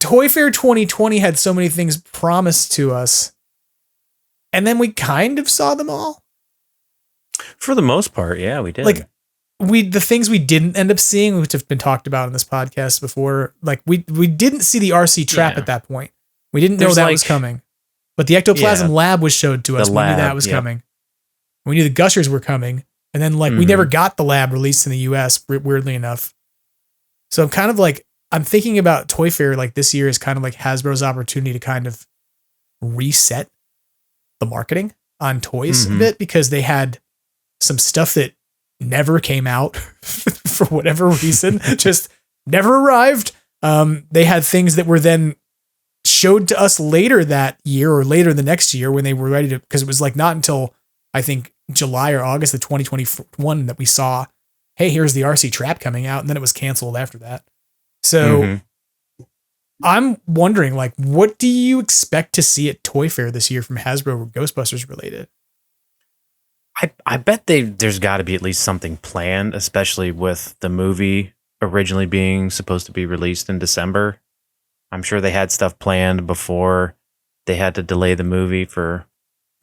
Toy Fair 2020 had so many things promised to us, and then we kind of saw them all. For the most part, yeah, we did. Like the things we didn't end up seeing, which have been talked about in this podcast before, like we didn't see the RC trap at that point. We didn't know that was coming. But the Ectoplasm Lab was showed to us. We knew that was coming. We knew the Gushers were coming. And then we never got the lab released in the US, weirdly enough. So I'm kind of I'm thinking about Toy Fair this year is kind of like Hasbro's opportunity to kind of reset the marketing on toys a bit, because they had some stuff that never came out for whatever reason, just never arrived. They had things that were then showed to us later that year or later the next year when they were ready to, because it was not until I think July or August of 2021 that we saw, hey, here's the RC trap coming out. And then it was canceled after that. So I'm wondering, what do you expect to see at Toy Fair this year from Hasbro or Ghostbusters related? I bet there's got to be at least something planned, especially with the movie originally being supposed to be released in December. I'm sure they had stuff planned before they had to delay the movie for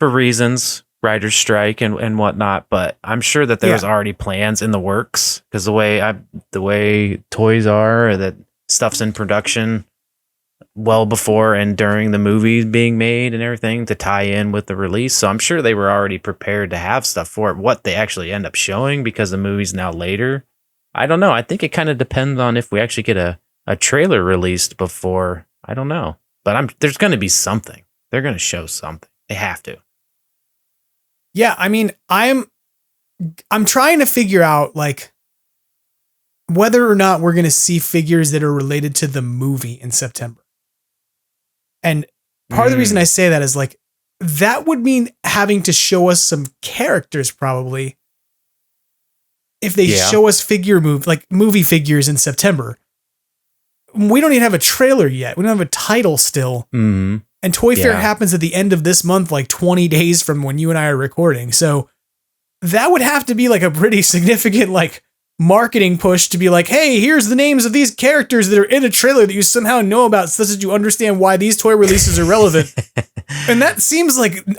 reasons, writer's strike and whatnot. But I'm sure that there's already plans in the works, because the way toys are, that stuff's in production well before and during the movie being made and everything to tie in with the release. So I'm sure they were already prepared to have stuff for it. What they actually end up showing, because the movie's now later, I don't know. I think it kind of depends on if we actually get a trailer released before. I don't know. But there's going to be something. They're going to show something. They have to. Yeah, I mean, I'm trying to figure out whether or not we're going to see figures that are related to the movie in September. And part of the reason I say that is that would mean having to show us some characters probably if they show us movie figures in September. We don't even have a trailer yet. We don't have a title still. And Toy Fair happens at the end of this month, 20 days from when you and I are recording. So that would have to be a pretty significant marketing push to be hey, here's the names of these characters that are in a trailer that you somehow know about, such that you understand why these toy releases are relevant. And that seems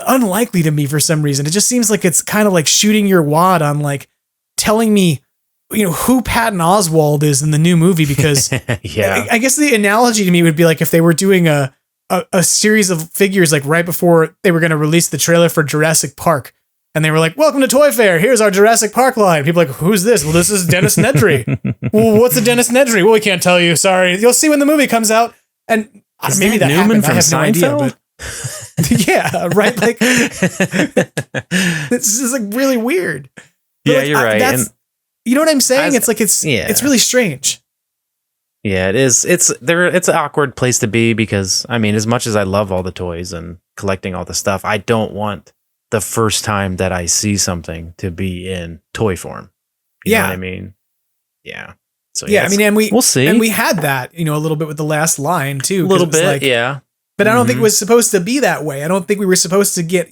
unlikely to me for some reason. It just seems it's kind of shooting your wad on telling me, who Patton Oswalt is in the new movie, because I guess the analogy to me would be if they were doing a series of figures right before they were going to release the trailer for Jurassic Park. And they were welcome to Toy Fair. Here's our Jurassic Park line. People who's this? Well, this is Dennis Nedry. Well, what's a Dennis Nedry? Well, we can't tell you. Sorry. You'll see when the movie comes out. And is maybe that Newman happened. I have no idea. But yeah, right. It's just really weird. But you're right. That's, you know what I'm saying? It's really strange. Yeah, it is. It's an awkward place to be, because I mean, as much as I love all the toys and collecting all the stuff, I don't want the first time that I see something to be in toy form. You know what I mean? Yeah. So I mean, and we'll see. And we had that, a little bit with the last line too. A little bit, yeah. But I don't think it was supposed to be that way. I don't think we were supposed to get,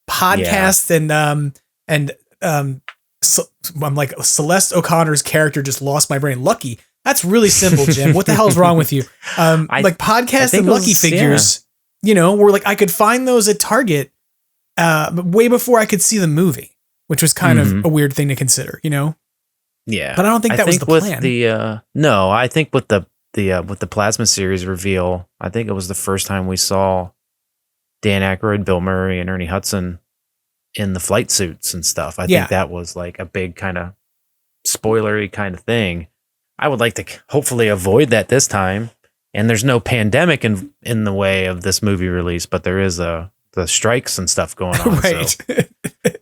podcasts and I'm Celeste O'Connor's character just lost my brain. Lucky. That's really simple, Jim. What the hell is wrong with you? Podcasts and Lucky figures, were I could find those at Target way before I could see the movie, which was kind of a weird thing to consider, Yeah. But I don't think that was the plan. No, I think with the Plasma series reveal, I think it was the first time we saw Dan Aykroyd, Bill Murray, and Ernie Hudson in the flight suits and stuff. I think that was a big kind of spoilery kind of thing. I would like to hopefully avoid that this time. And there's no pandemic in the way of this movie release, but there is the strikes and stuff going on. Right. So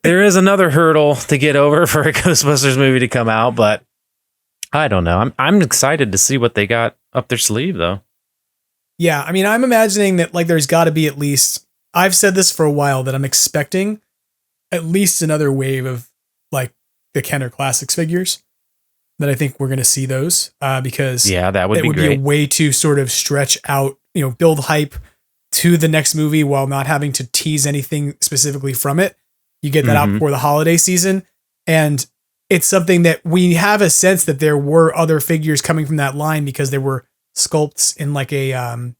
there is another hurdle to get over for a Ghostbusters movie to come out, but I don't know. I'm excited to see what they got up their sleeve, though. Yeah, I mean, I'm imagining that there's got to be at least. I've said this for a while that I'm expecting at least another wave of the Kenner Classics figures. That I think we're going to see those because that would be a way to sort of stretch out, build hype to the next movie while not having to tease anything specifically from it. You get that out before the holiday season. And it's something that we have a sense that there were other figures coming from that line because there were sculpts in like a on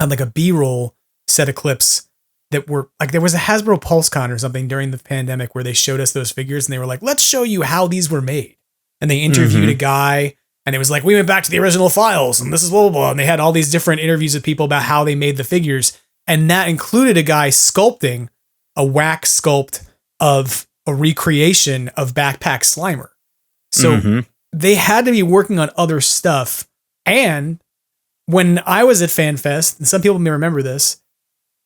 like a B-roll set of clips that were like, there was a Hasbro PulseCon or something during the pandemic where they showed us those figures and they were like, let's show you how these were made. And they interviewed a guy and it was like, we went back to the original files and this is blah, blah, blah. And they had all these different interviews with people about how they made the figures. And that included a guy sculpting a wax sculpt of a recreation of Backpack Slimer. So they had to be working on other stuff. And when I was at FanFest, and some people may remember this,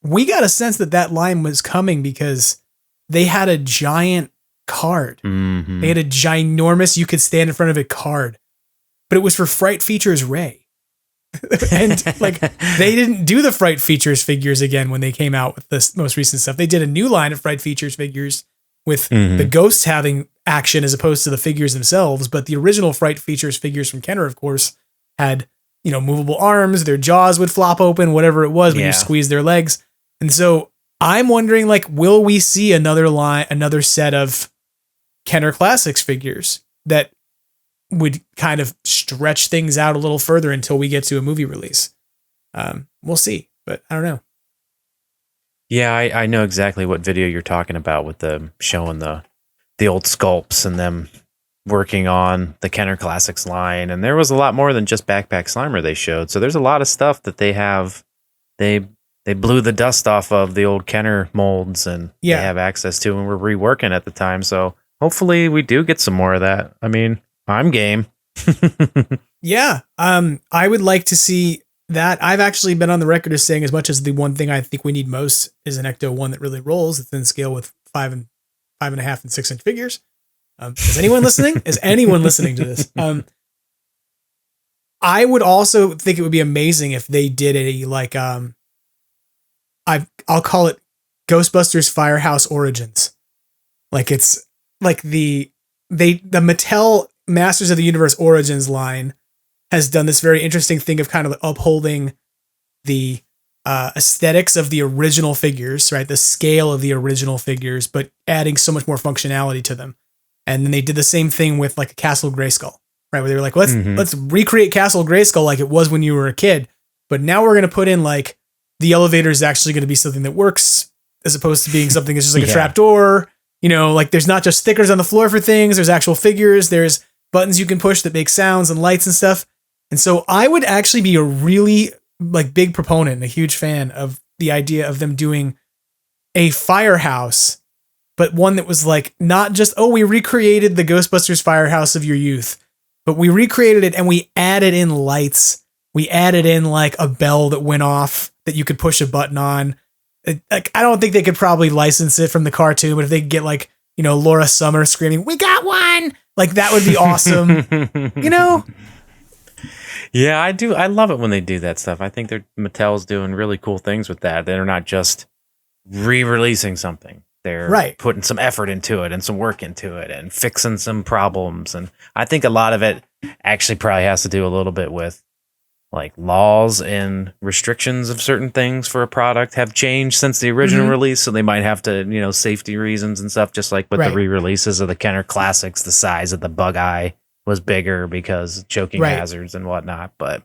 we got a sense that that line was coming because they had a giant card. They had a ginormous, you could stand in front of it card, but it was for Fright Features Ray. And like, they didn't do the Fright Features figures again when they came out with this most recent stuff. They did a new line of Fright Features figures with the ghosts having action as opposed to the figures themselves. But the original Fright Features figures from Kenner, of course, had, you know, movable arms, their jaws would flop open, whatever it was when you squeeze their legs. And so I'm wondering, like, will we see another line, another set of Kenner Classics figures that would kind of stretch things out a little further until we get to a movie release? We'll see, but I don't know. Yeah, I know exactly what video you're talking about with them showing the old sculpts and them working on the Kenner Classics line. And there was a lot more than just Backpack Slimer they showed. So there's a lot of stuff that they have. They blew the dust off of the old Kenner molds and they have access to, and we're reworking at the time. So hopefully we do get some more of that. I mean, I'm game. Yeah. I would like to see that. I've actually been on the record as saying, as much as the one thing I think we need most is an Ecto 1 that really rolls. It's in scale with 5.5 and 6 inch figures. Is anyone listening? Is anyone listening to this? I would also think it would be amazing if they did a, like, I'll call it Ghostbusters Firehouse Origins. Like, it's like the Mattel Masters of the Universe Origins line has done this very interesting thing of kind of upholding the aesthetics of the original figures, right? The scale of the original figures, but adding so much more functionality to them. And then they did the same thing with like a Castle Grayskull, right? Where they were like, let's recreate Castle Grayskull like it was when you were a kid, but now we're going to put in like the elevator is actually going to be something that works as opposed to being something that's just like a trap door. You know, like there's not just stickers on the floor for things. There's actual figures. There's buttons you can push that make sounds and lights and stuff. And so I would actually be a really like big proponent and a huge fan of the idea of them doing a firehouse, but one that was like, not just, oh, we recreated the Ghostbusters firehouse of your youth, but we recreated it and we added in lights. We added in like a bell that went off that you could push a button on. Like, I don't think they could probably license it from the cartoon, but if they could get like, you know, Laura Summer screaming, "We got one!" like that would be awesome. You know? Yeah, I do. I love it when they do that stuff. I think Mattel's doing really cool things with that. They're not just re-releasing something. They're putting some effort into it and some work into it and fixing some problems. And I think a lot of it actually probably has to do a little bit with like laws and restrictions of certain things for a product have changed since the original release. So they might have to, you know, safety reasons and stuff, just like with the re-releases of the Kenner Classics, the size of the bug eye was bigger because choking hazards and whatnot. But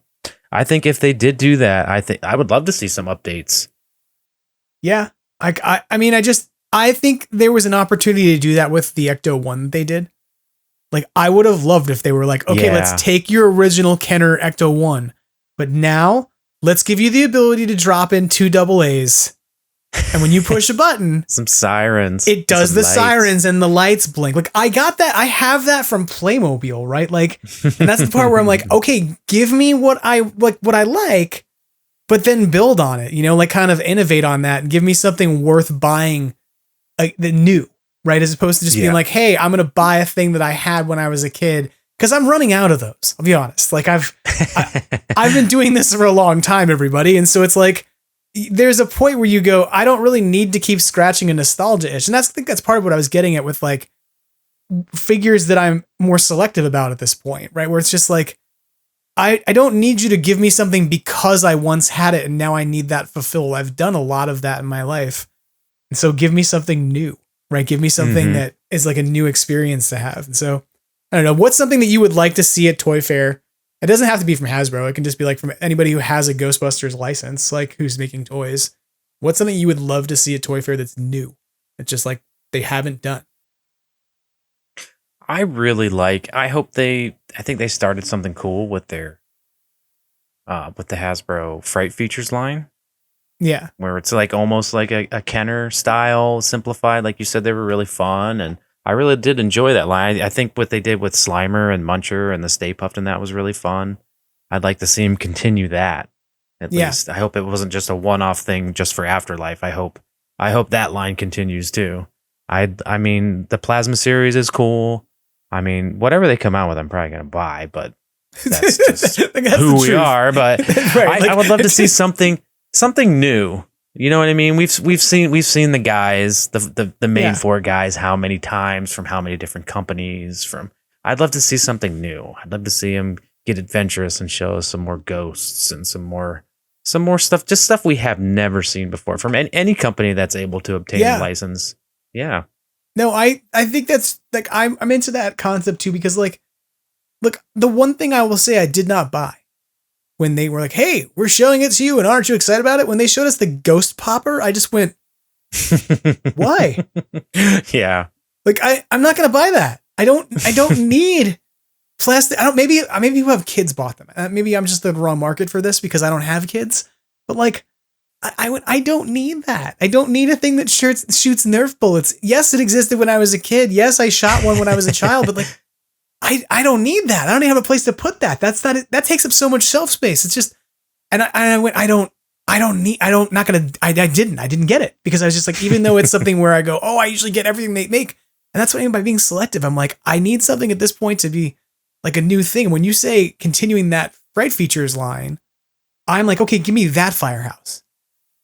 I think if they did do that, I would love to see some updates. Yeah. I mean, I think there was an opportunity to do that with the Ecto 1 that they did. Like, I would have loved if they were like, okay, let's take your original Kenner Ecto 1, but now let's give you the ability to drop in 2 AA's. And when you push a button, some sirens, it does the sirens and the lights blink. Like, I got that. I have that from Playmobil, right? Like, and that's the part where I'm like, okay, give me what I like, but then build on it, you know, like kind of innovate on that and give me something worth buying, like the new, right? As opposed to just being like, hey, I'm going to buy a thing that I had when I was a kid. Cause I'm running out of those. I'll be honest. Like I've been doing this for a long time, everybody. And so it's like, there's a point where you go, I don't really need to keep scratching a nostalgia itch. And I think that's part of what I was getting at with like figures that I'm more selective about at this point, right? Where it's just like, I don't need you to give me something because I once had it and now I need that fulfilled. I've done a lot of that in my life. And so give me something new, right? Give me something that is like a new experience to have. And so I don't know, what's something that you would like to see at Toy Fair It doesn't have to be from Hasbro. It can just be like from anybody who has a Ghostbusters license, like who's making toys. What's something you would love to see at Toy Fair that's new? It's just like they haven't done. I think they started something cool with their with the Hasbro Fright Features line. Yeah. Where it's like almost like a Kenner style simplified. Like you said, they were really fun. And I really did enjoy that line. I think what they did with Slimer and Muncher and the Stay Puft and that was really fun. I'd like to see them continue that. At least I hope it wasn't just a one-off thing just for Afterlife. I hope that line continues too. I mean, the Plasma series is cool. I mean, whatever they come out with, I'm probably going to buy, but that's just who we are. But right, I would love to see something new. You know what I mean? We've seen the guys, the main four guys, how many times from how many different companies. I'd love to see something new. I'd love to see them get adventurous and show us some more ghosts and some more stuff, just stuff we have never seen before from any company that's able to obtain a license. Yeah. No, I think that's like I'm into that concept too, because like, look, the one thing I will say I did not buy when they were like, "Hey, we're showing it to you, and aren't you excited about it?" When they showed us the Ghost Popper, I just went, "Why?" Yeah. Like I'm not gonna buy that. I don't need plastic. Maybe you have kids bought them. Maybe I'm just the wrong market for this because I don't have kids. But like, I don't need that. I don't need a thing that shoots Nerf bullets. Yes, it existed when I was a kid. Yes, I shot one when I was a child. But like, I don't need that. I don't even have a place to put that. That's not it. That takes up so much shelf space. It's just, and I went, I didn't get it because I was just like, even though it's something where I go, oh, I usually get everything they make. And that's what I mean by being selective. I'm like, I need something at this point to be like a new thing. When you say continuing that Fright Features line, I'm like, okay, give me that Firehouse.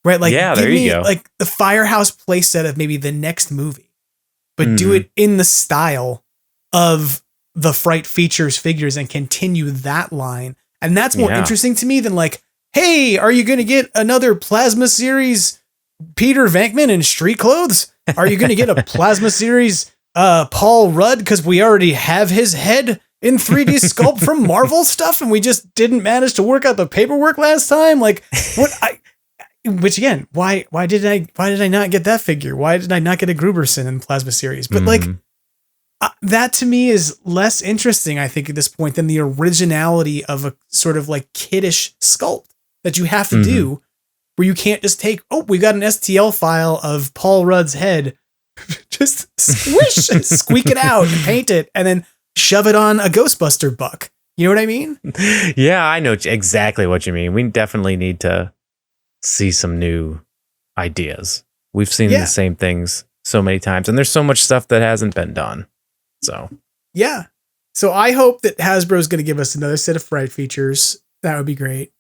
Right? Like, yeah, give there you me go. Like the Firehouse playset of maybe the next movie, but do it in the style of the Fright Features figures and continue that line. And that's more interesting to me than like, hey, are you going to get another Plasma series Peter Venkman in street clothes? Are you going to get a Plasma series Paul Rudd? Because we already have his head in 3D sculpt from Marvel stuff and we just didn't manage to work out the paperwork last time. Like which again, why did I not get that figure? Why did I not get a Gruberson in Plasma series? But like that to me is less interesting, I think, at this point than the originality of a sort of like kiddish sculpt that you have to do, where you can't just take, oh, we got an STL file of Paul Rudd's head, just squish and squeak it out and paint it and then shove it on a Ghostbuster buck. You know what I mean? Yeah, I know exactly what you mean. We definitely need to see some new ideas. We've seen the same things so many times, and there's so much stuff that hasn't been done. So yeah. So I hope that Hasbro is going to give us another set of Fright Features. That would be great.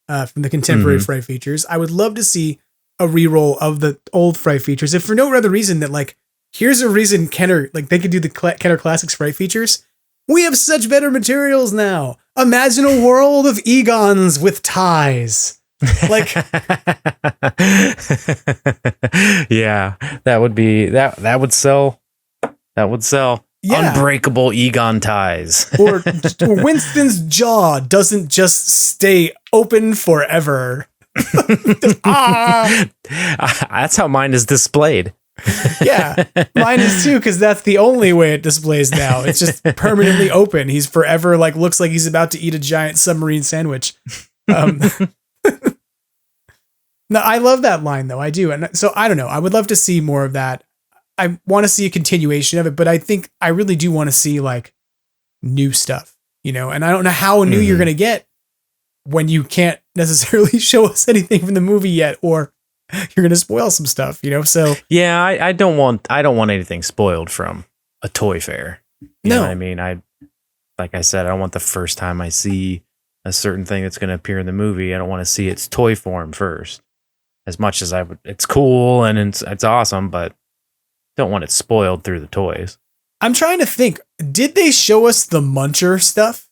From the contemporary Fright Features. I would love to see a reroll of the old Fright Features. If for no other reason that like, here's a reason Kenner, like they could do the Kenner Classics Fright Features. We have such better materials now. Imagine a world of Egons with ties. Like, yeah, that would be that would sell. That would sell. Yeah. Unbreakable Egon ties. or Winston's jaw doesn't just stay open forever. That's how mine is displayed. Yeah, mine is too, because that's the only way it displays now. It's just permanently open. He's forever like looks like he's about to eat a giant submarine sandwich. No, I love that line though. I do. And so I don't know. I would love to see more of that. I want to see a continuation of it, but I think I really do want to see like new stuff, you know, and I don't know how new you're going to get when you can't necessarily show us anything from the movie yet, or you're going to spoil some stuff, you know? So yeah, I don't want anything spoiled from a toy fair. You know what I mean? Like I said, I don't want the first time I see a certain thing that's going to appear in the movie, I don't want to see its toy form first. As much as it's cool and it's awesome, but don't want it spoiled through the toys. I'm trying to think. Did they show us the Muncher stuff?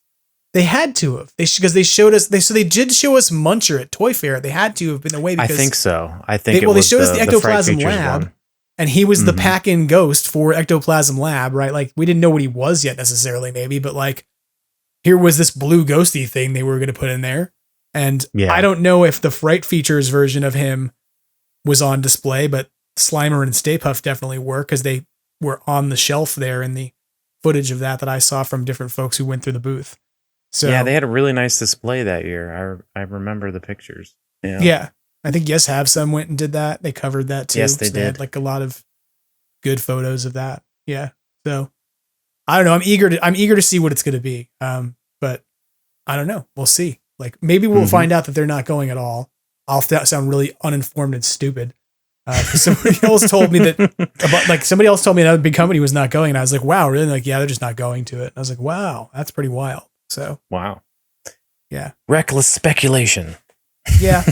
They had to have. Because they showed us. They did show us Muncher at Toy Fair. They had to have been away. Because I think so. They showed us the Ectoplasm Lab, one. And he was the pack-in ghost for Ectoplasm Lab, right? Like we didn't know what he was yet necessarily, maybe, but like here was this blue ghosty thing they were going to put in there. And Yeah. I don't know if the Fright Features version of him was on display, but Slimer and Stay Puft definitely were, because they were on the shelf there in the footage of that I saw from different folks who went through the booth. So yeah, they had a really nice display that year. I remember the pictures. Yeah. Yeah. I think Yes Have Some went and did that. They covered that too. Yes, they They had did. like a lot of good photos of that. Yeah. So I don't know. I'm eager to see what it's going to be. But I don't know. We'll see. Like maybe we'll find out that they're not going at all. I'll sound really uninformed and stupid. Somebody else told me somebody else told me another big company was not going. And I was like, wow, really? Like, yeah, they're just not going to it. And I was like, wow, that's pretty wild. So, wow. Yeah. Reckless speculation. Yeah.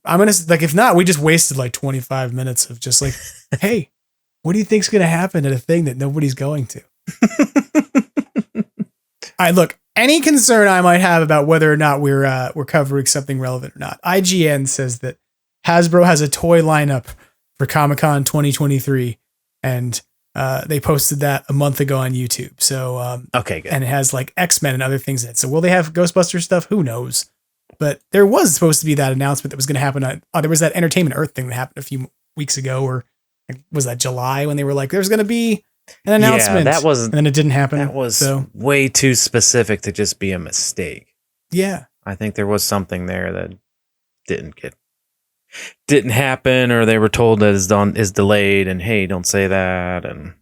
I'm going to like, if not, we just wasted like 25 minutes of just like, hey, what do you think's going to happen at a thing that nobody's going to? Look, any concern I might have about whether or not we're covering something relevant or not. IGN says that Hasbro has a toy lineup for Comic-Con 2023, and they posted that a month ago on YouTube. So okay, good. And it has like X-Men and other things in it. So will they have Ghostbusters stuff? Who knows? But there was supposed to be that announcement that was going to happen. There was that Entertainment Earth thing that happened a few weeks ago, or was that July, when they were like, there's going to be an announcement. Yeah, that was, and then it didn't happen. That was way too specific to just be a mistake. Yeah. I think there was something there that didn't happen, or they were told that is delayed, and hey, don't say that. And